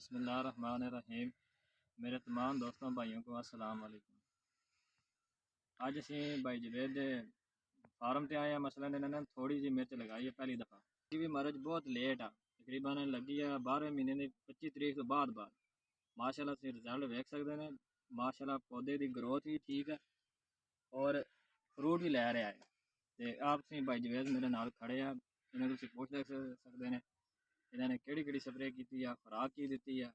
बिस्मिल्लाहिर्रहमानिर्रहीम। मेरे तमाम दोस्तों भाइयों को अस्सलाम वालेकुम। अज असी भाई जवेद दे फार्म ते आए हैं। मसलन इन्होंने थोड़ी जी मिर्च लगाई है पहली दफ़ा। ये भी मरज बहुत लेट आ, तकरीबन लगी है 12वें महीने की 25 तरीक तो बाद माशाल्लाह से रिजल्ट वेख सकते हैं। माशाल्लाह पौधे की ग्रोथ भी ठीक है और फ्रूट भी लै रहा है। तो आप भाई जवेद मेरे नाल खड़े हैं, इन्हें तुम पूछ सकते हैं इन्होंने केड़ी स्प्रे की है, खुराक की दी है।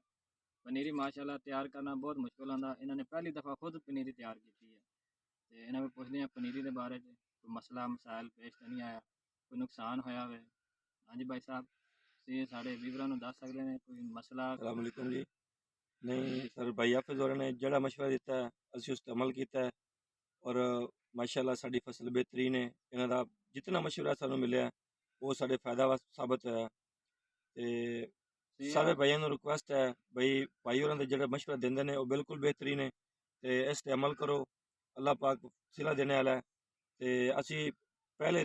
पनीरी माशाल्लाह तैयार करना बहुत मुश्किल आता। इन्होंने पहली दफ़ा खुद पनीरी तैयार की है। तो इन्होंने को पुछते हैं पनीरी के बारे में कोई मसला मसाइल पेश तो नहीं आया, कोई नुकसान होया हो। हाँ जी भाई साहब, तुम साढ़े व्यूवरां दस सकते हैं कोई मसला? अस्सलाम वालेकुम जी। नहीं सर, भाई हाफिज़ होरें ने जड़ा मशवरा दिता है, असीं उस ते अमल कीता है और माशाअल्लाह साडी फसल बेहतरीन है। इन्हां दा जितना मशवरा सानूं मिलिया है, वो साडे फायदा साबित होया। ते तुम सारे भाइयों नूं रिक्वेस्ट है भाई, भाई होरां दे जेह्ड़ा मशवरा दिंदे ने, वो बिल्कुल बेहतरीन है। ते इस ते अमल करो, अल्लाह पाक सिला देने आला है। ते असीं पहले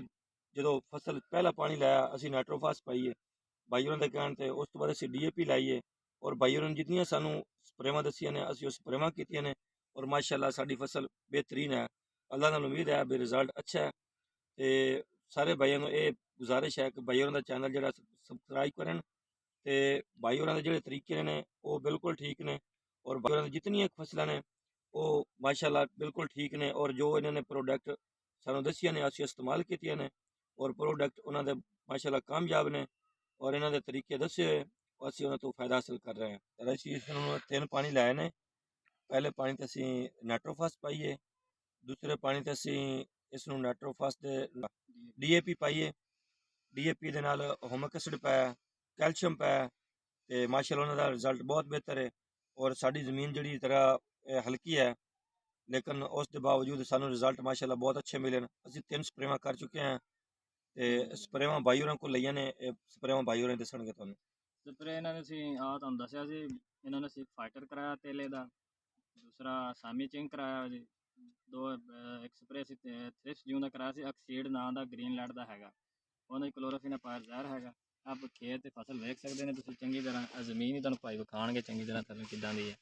जदों फसल पहला पानी लाया, असीं नाइट्रोफास पाई है भाई होरां दे कहण ते। उस तो बाद असीं DAP लाई है और भाई होरां ने जितनियां सानूं स्प्रेवां दस्सियां ने, असीं उस स्प्रेवां कीतियां ने और माशाअल्लाह साडी फसल बेहतरीन है। अल्लाह नाल उम्मीद है भी रिजल्ट अच्छा है। ते सारे भाइयों नूं ये गुजारिश है कि भाई होरां दा चैनल जेह्ड़ा सबसक्राइब करन। ते भाई होरां दे जेह्ड़े तरीके ने वो बिल्कुल ठीक ने और भाई होरां दी जितनियां फसलां ने वो माशाअल्लाह बिल्कुल ठीक ने और जो इन्होंने प्रोडक्ट सानूं दस्सियां ने असीं इस्तेमाल कीतियां ने और प्रोडक्ट उन्हां दे माशाअल्लाह कामयाब ने और इन्हां दे तरीके दस्से होए असीं उन्हां तो फायदा हासिल कर रहे हैं। ते असीं इसनूं 3 पानी लाए ने। पहले पानी ते असीं नाइट्रोफास पाईए, दूसरे पानी ते असीं इसनूं नाइट्रोफास ते DAP पाईए, DAP दे नाल हुमिक एसिड पाया, कैल्शियम पाया ते माशाअल्लाह उन्हां दा रिजल्ट बहुत बेहतर है। और साडी ज़मीन जेह्ड़ी तरह हल्की है, लेकिन उस दे बावजूद सानूं रिजल्ट माशाअल्लाह बहुत अच्छे मिले न। असीं 3 स्प्रेवां कर चुके हैं ते स्प्रेवां भाई होरां कोल लईआं ने, स्प्रेवां भाई होरें दस्सणगे तुहानूं। स्प्रे इन्होंने तुहानूं दस्सिया सी, इन्होंने फाइटर कराया तेले का, दूसरा सामी चिंग कराया जी, दो एक स्प्रे थ्रिप्स जूं का कराया सी, ऑक्सीड नाम का ग्रीन लैंड का हैगा, उन्होंने क्लोरोफिन पायर जहर हैगा। आप खेत फसल वेख सकते हैं तुम चंगी तरह, जमीन ही तुहानूं भाई विखाणगे चंगी तरह थल्ले किदां दी है।